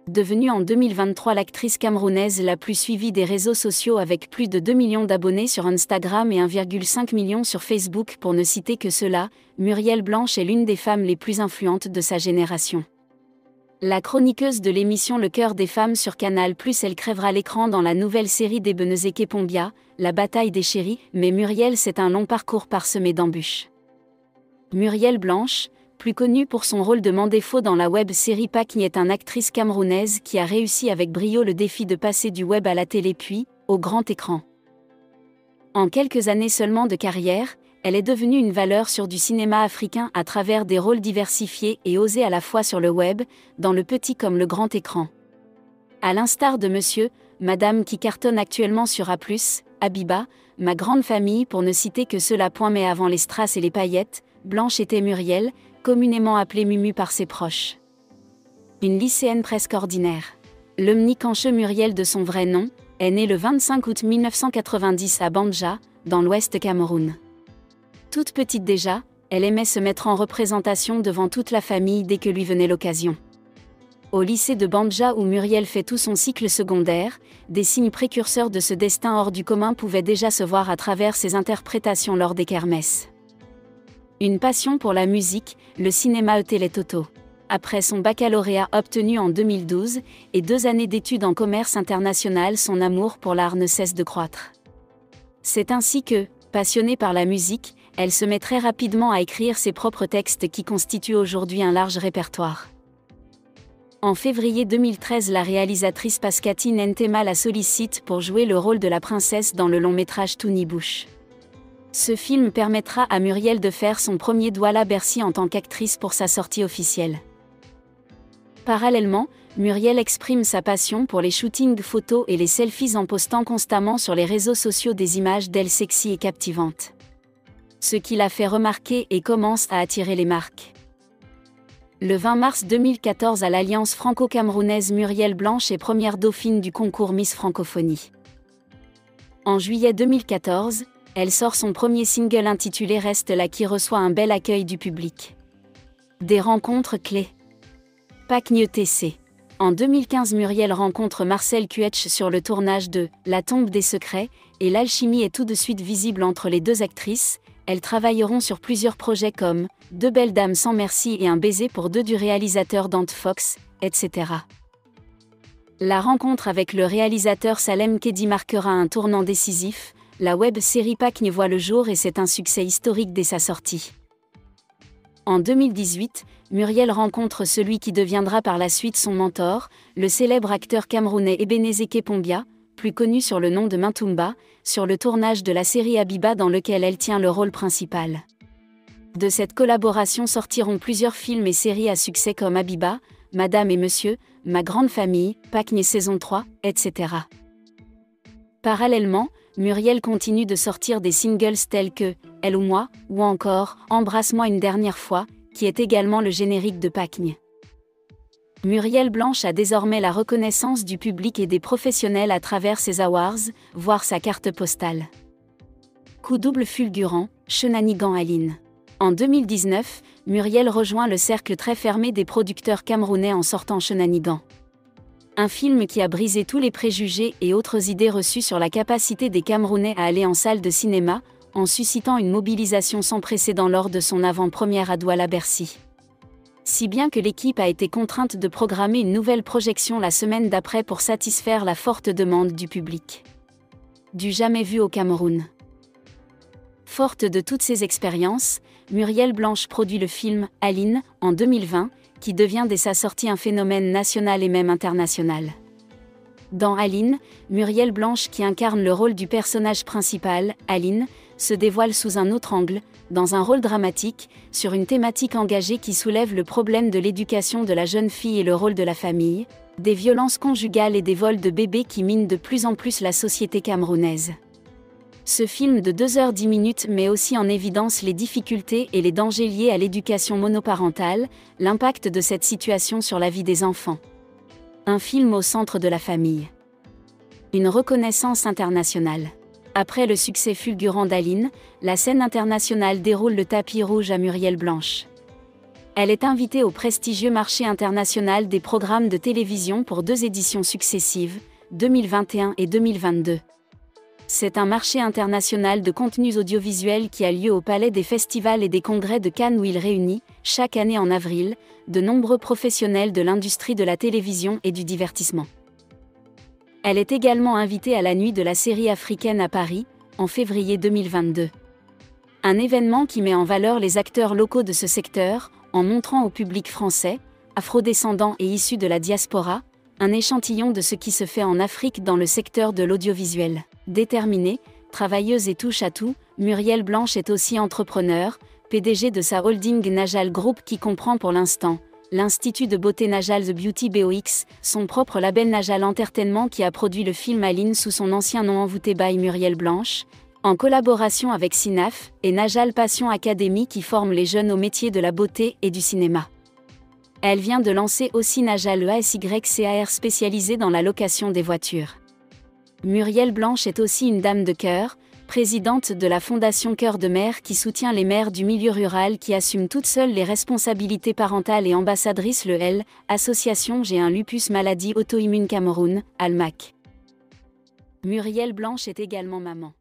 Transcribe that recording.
Devenue en 2023 l'actrice camerounaise la plus suivie des réseaux sociaux avec plus de 2 millions d'abonnés sur Instagram et 1,5 million sur Facebook pour ne citer que cela, Muriel Blanche est l'une des femmes les plus influentes de sa génération. La chroniqueuse de l'émission Le Cœur des femmes sur Canal+, elle crèvera l'écran dans la nouvelle série d'Ebenezer Pombia, La bataille des chéris, mais Muriel c'est un long parcours parsemé d'embûches. Muriel Blanche, plus connue pour son rôle de Mandéfo dans la web-série Pacny, est une actrice camerounaise qui a réussi avec brio le défi de passer du web à la télé puis, au grand écran. En quelques années seulement de carrière, elle est devenue une valeur sûre du cinéma africain à travers des rôles diversifiés et osés à la fois sur le web, dans le petit comme le grand écran. À l'instar de Monsieur, Madame qui cartonne actuellement sur A+, Habiba, Ma grande famille pour ne citer que ceux-là. Mais avant les strass et les paillettes, Blanche était Muriel, communément appelée Mumu par ses proches. Une lycéenne presque ordinaire. L'omnicancheux Muriel de son vrai nom, est née le 25 août 1990 à Banja, dans l'ouest Cameroun. Toute petite déjà, elle aimait se mettre en représentation devant toute la famille dès que lui venait l'occasion. Au lycée de Banja où Muriel fait tout son cycle secondaire, des signes précurseurs de ce destin hors du commun pouvaient déjà se voir à travers ses interprétations lors des kermesses. Une passion pour la musique, le cinéma et Télétoto. Après son baccalauréat obtenu en 2012 et 2 années d'études en commerce international, son amour pour l'art ne cesse de croître. C'est ainsi que, passionnée par la musique, elle se met très rapidement à écrire ses propres textes qui constituent aujourd'hui un large répertoire. En février 2013, la réalisatrice Pascati Ntema la sollicite pour jouer le rôle de la princesse dans le long-métrage Tony Bush. Ce film permettra à Muriel de faire son premier Douala Bercy en tant qu'actrice pour sa sortie officielle. Parallèlement, Muriel exprime sa passion pour les shootings photos et les selfies en postant constamment sur les réseaux sociaux des images d'elle sexy et captivantes. Ce qui la fait remarquer et commence à attirer les marques. Le 20 mars 2014 à l'Alliance franco-camerounaise, Muriel Blanche est première dauphine du concours Miss Francophonie. En juillet 2014, elle sort son premier single intitulé Reste là qui reçoit un bel accueil du public. Des rencontres clés. Pacny TC. En 2015, Muriel rencontre Marcel Cuetch sur le tournage de La tombe des secrets, et l'alchimie est tout de suite visible entre les deux actrices. Elles travailleront sur plusieurs projets comme Deux belles dames sans merci et Un baiser pour deux du réalisateur Dante Fox, etc. La rencontre avec le réalisateur Salem Kedi marquera un tournant décisif. La web-série Pacny voit le jour et c'est un succès historique dès sa sortie. En 2018, Muriel rencontre celui qui deviendra par la suite son mentor, le célèbre acteur camerounais Ebenezer Pombia, plus connu sur le nom de Mintumba, sur le tournage de la série Habiba dans lequel elle tient le rôle principal. De cette collaboration sortiront plusieurs films et séries à succès comme Habiba, Madame et Monsieur, Ma grande famille, Pacny saison 3, etc. Parallèlement, Muriel continue de sortir des singles tels que « Elle ou moi » ou encore « Embrasse-moi une dernière fois », qui est également le générique de Pacny. Muriel Blanche a désormais la reconnaissance du public et des professionnels à travers ses awards, voire sa carte postale. Coup double fulgurant, Shenanigan Aline. En 2019, Muriel rejoint le cercle très fermé des producteurs camerounais en sortant Shenanigan. Un film qui a brisé tous les préjugés et autres idées reçues sur la capacité des Camerounais à aller en salle de cinéma, en suscitant une mobilisation sans précédent lors de son avant-première à Douala Bercy. Si bien que l'équipe a été contrainte de programmer une nouvelle projection la semaine d'après pour satisfaire la forte demande du public. Du jamais vu au Cameroun. Forte de toutes ces expériences, Muriel Blanche produit le film « Aline » en 2020, qui devient dès sa sortie un phénomène national et même international. Dans Aline, Muriel Blanche, qui incarne le rôle du personnage principal, Aline, se dévoile sous un autre angle, dans un rôle dramatique, sur une thématique engagée qui soulève le problème de l'éducation de la jeune fille et le rôle de la famille, des violences conjugales et des vols de bébés qui minent de plus en plus la société camerounaise. Ce film de 2h10 met aussi en évidence les difficultés et les dangers liés à l'éducation monoparentale, l'impact de cette situation sur la vie des enfants. Un film au centre de la famille. Une reconnaissance internationale. Après le succès fulgurant d'Aline, la scène internationale déroule le tapis rouge à Muriel Blanche. Elle est invitée au prestigieux marché international des programmes de télévision pour 2 éditions successives, 2021 et 2022. C'est un marché international de contenus audiovisuels qui a lieu au Palais des Festivals et des Congrès de Cannes où il réunit, chaque année en avril, de nombreux professionnels de l'industrie de la télévision et du divertissement. Elle est également invitée à la Nuit de la série africaine à Paris, en février 2022. Un événement qui met en valeur les acteurs locaux de ce secteur, en montrant au public français, afrodescendants et issus de la diaspora, un échantillon de ce qui se fait en Afrique dans le secteur de l'audiovisuel. Déterminée, travailleuse et touche à tout, Muriel Blanche est aussi entrepreneur, PDG de sa holding Najal Group qui comprend pour l'instant l'Institut de beauté Najal The Beauty BOX, son propre label Najal Entertainment qui a produit le film Aline sous son ancien nom envoûté by Muriel Blanche, en collaboration avec Synaf, et Najal Passion Academy qui forme les jeunes au métier de la beauté et du cinéma. Elle vient de lancer aussi Najal EASYCAR spécialisé dans la location des voitures. Muriel Blanche est aussi une dame de cœur, présidente de la Fondation Cœur de Mère qui soutient les mères du milieu rural qui assument toutes seules les responsabilités parentales et ambassadrice le L, Association J'ai un lupus maladie auto-immune Cameroun, ALMAC. Muriel Blanche est également maman.